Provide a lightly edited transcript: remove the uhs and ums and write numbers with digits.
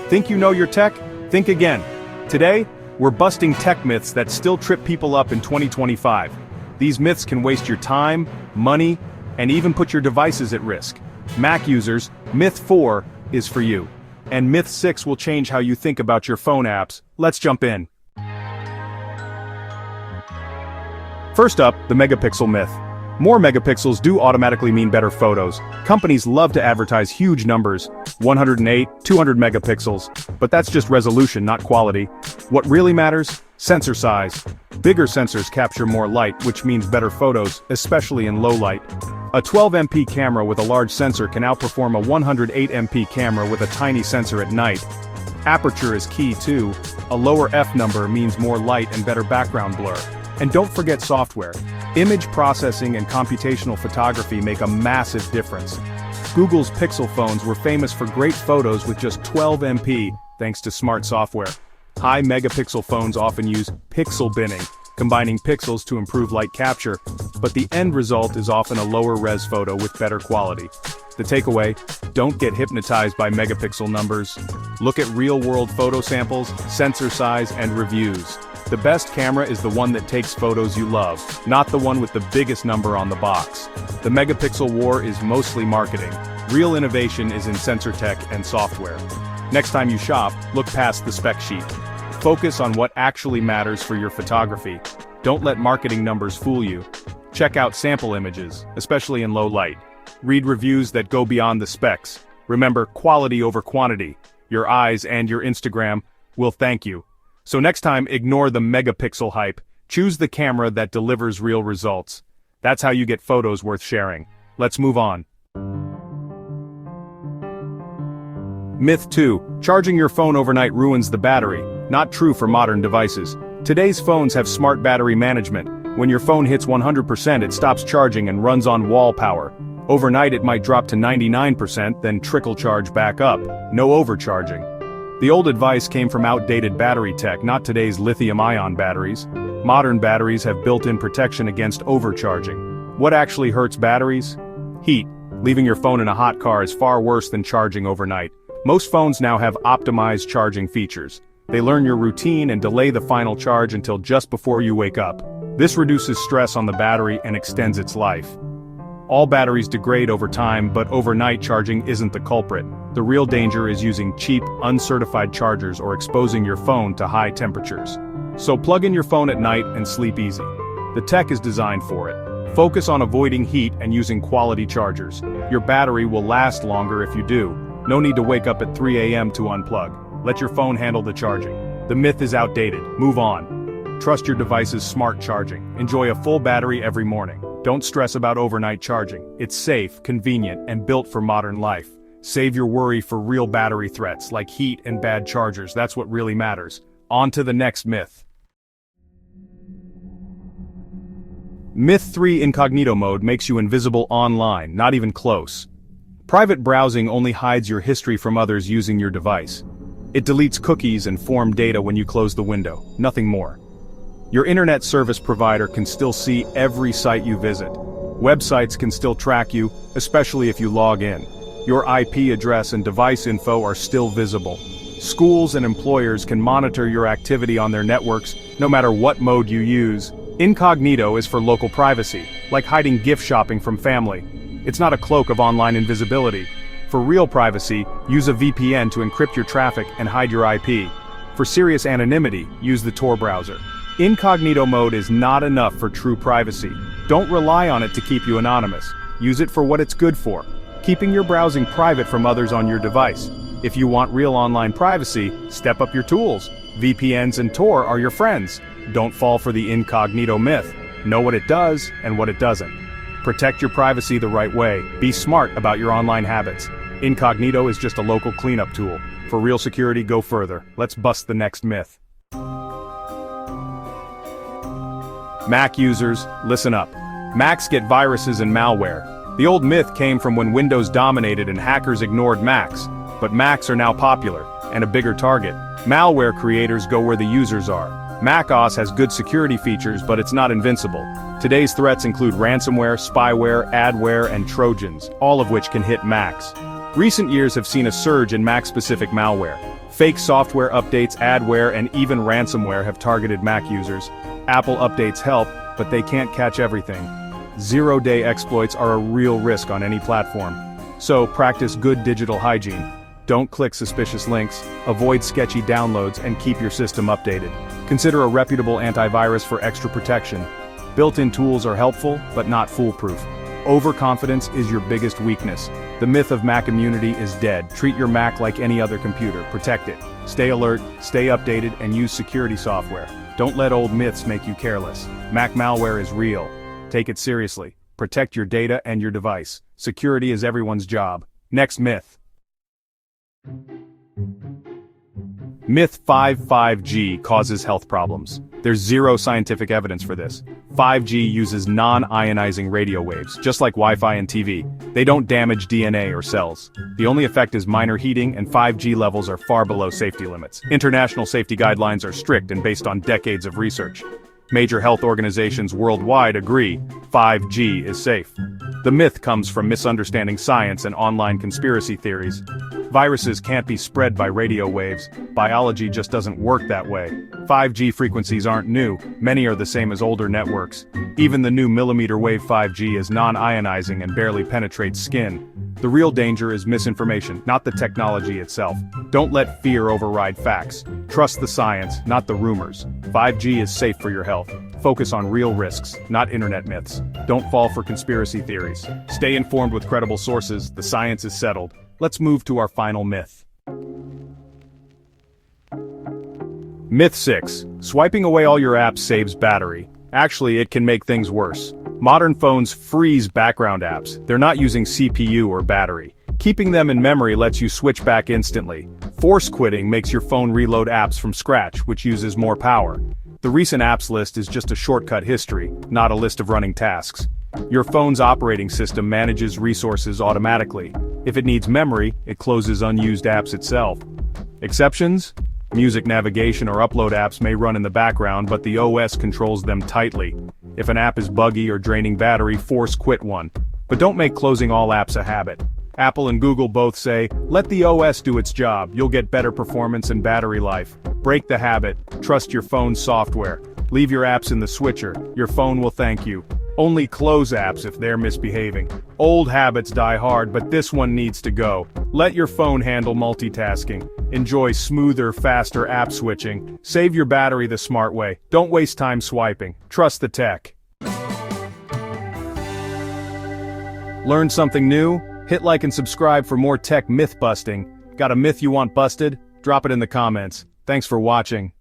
Think you know your tech? Think again. Today, we're busting tech myths that still trip people up in 2025. These myths can waste your time, money, and even put your devices at risk. Mac users, Myth 4 is for you. And Myth 6 will change how you think about your phone apps. Let's jump in. First up, the megapixel myth. More megapixels do automatically mean better photos. Companies love to advertise huge numbers, 108, 200 megapixels, but that's just resolution, not quality. What really matters? Sensor size. Bigger sensors capture more light, which means better photos, especially in low light. A 12MP camera with a large sensor can outperform a 108MP camera with a tiny sensor at night. Aperture is key too. A lower f number means more light and better background blur. And don't forget software. Image processing and computational photography make a massive difference. Google's Pixel phones were famous for great photos with just 12 MP, thanks to smart software. High megapixel phones often use pixel binning, combining pixels to improve light capture, but the end result is often a lower res photo with better quality. The takeaway: don't get hypnotized by megapixel numbers. Look at real-world photo samples, sensor size, and reviews. The best camera is the one that takes photos you love, not the one with the biggest number on the box. The megapixel war is mostly marketing. Real innovation is in sensor tech and software. Next time you shop, look past the spec sheet. Focus on what actually matters for your photography. Don't let marketing numbers fool you. Check out sample images, especially in low light. Read reviews that go beyond the specs. Remember, quality over quantity. Your eyes and your Instagram will thank you. So next time, ignore the megapixel hype. Choose the camera that delivers real results. That's how you get photos worth sharing. Let's move on. Myth 2. Charging your phone overnight ruins the battery. Not true for modern devices. Today's phones have smart battery management. When your phone hits 100%, it stops charging and runs on wall power. Overnight it might drop to 99%, then trickle charge back up. No overcharging. The old advice came from outdated battery tech, not today's lithium-ion batteries. Modern batteries have built-in protection against overcharging. What actually hurts batteries? Heat. Leaving your phone in a hot car is far worse than charging overnight. Most phones now have optimized charging features. They learn your routine and delay the final charge until just before you wake up. This reduces stress on the battery and extends its life. All batteries degrade over time, but overnight charging isn't the culprit. The real danger is using cheap, uncertified chargers or exposing your phone to high temperatures. So plug in your phone at night and sleep easy. The tech is designed for it. Focus on avoiding heat and using quality chargers. Your battery will last longer if you do. No need to wake up at 3 a.m. to unplug. Let your phone handle the charging. The myth is outdated. Move on. Trust your device's smart charging. Enjoy a full battery every morning. Don't stress about overnight charging. It's safe, convenient, and built for modern life. Save your worry for real battery threats like heat and bad chargers. That's what really matters. On to the next myth. Myth 3. Incognito mode makes you invisible online, not even close. Private browsing only hides your history from others using your device. It deletes cookies and form data when you close the window, nothing more. Your internet service provider can still see every site you visit. Websites can still track you, especially if you log in. Your IP address and device info are still visible. Schools and employers can monitor your activity on their networks, no matter what mode you use. Incognito is for local privacy, like hiding gift shopping from family. It's not a cloak of online invisibility. For real privacy, use a VPN to encrypt your traffic and hide your IP. For serious anonymity, use the Tor browser. Incognito mode is not enough for true privacy. Don't rely on it to keep you anonymous. Use it for what it's good for, keeping your browsing private from others on your device. If you want real online privacy, step up your tools. VPNs and Tor are your friends. Don't fall for the incognito myth. Know what it does and what it doesn't. Protect your privacy the right way. Be smart about your online habits. Incognito is just a local cleanup tool. For real security, go further. Let's bust the next myth. Mac users, listen up. Macs get viruses and malware. The old myth came from when Windows dominated and hackers ignored Macs. But Macs are now popular, and a bigger target. Malware creators go where the users are. macOS has good security features, but it's not invincible. Today's threats include ransomware, spyware, adware, and Trojans, all of which can hit Macs. Recent years have seen a surge in Mac-specific malware. Fake software updates, adware, and even ransomware have targeted Mac users. Apple updates help, but they can't catch everything. Zero-day exploits are a real risk on any platform. So, practice good digital hygiene. Don't click suspicious links, avoid sketchy downloads, and keep your system updated. Consider a reputable antivirus for extra protection. Built-in tools are helpful, but not foolproof. Overconfidence is your biggest weakness. The myth of Mac immunity is dead. Treat your Mac like any other computer. Protect it. Stay alert, stay updated, and use security software. Don't let old myths make you careless. Mac malware is real. Take it seriously. Protect your data and your device. Security is everyone's job. Next myth. Myth 5G causes health problems. There's zero scientific evidence for this. 5G uses non-ionizing radio waves, just like Wi-Fi and TV. They don't damage DNA or cells. The only effect is minor heating, and 5G levels are far below safety limits. International safety guidelines are strict and based on decades of research. Major health organizations worldwide agree 5G is safe. The myth comes from misunderstanding science and online conspiracy theories. Viruses can't be spread by radio waves. Biology just doesn't work that way. 5G frequencies aren't new, many are the same as older networks. Even the new millimeter wave 5G is non-ionizing and barely penetrates skin. The real danger is misinformation, not the technology itself. Don't let fear override facts. Trust the science, not the rumors. 5G is safe for your health. Focus on real risks, not internet myths. Don't fall for conspiracy theories. Stay informed with credible sources, the science is settled. Let's move to our final myth. Myth 6. Swiping away all your apps saves battery. Actually, it can make things worse. Modern phones freeze background apps. They're not using CPU or battery. Keeping them in memory lets you switch back instantly. Force quitting makes your phone reload apps from scratch, which uses more power. The recent apps list is just a shortcut history, not a list of running tasks. Your phone's operating system manages resources automatically. If it needs memory, it closes unused apps itself. Exceptions? Music navigation or upload apps may run in the background, but the OS controls them tightly. If an app is buggy or draining battery, force quit one. But don't make closing all apps a habit. Apple and Google both say, let the OS do its job, you'll get better performance and battery life. Break the habit, trust your phone's software. Leave your apps in the switcher, your phone will thank you. Only close apps if they're misbehaving. Old habits die hard, but this one needs to go. Let your phone handle multitasking. Enjoy smoother, faster app switching. Save your battery the smart way. Don't waste time swiping. Trust the tech. Learn something new? Hit like and subscribe for more tech myth busting. Got a myth you want busted? Drop it in the comments. Thanks for watching.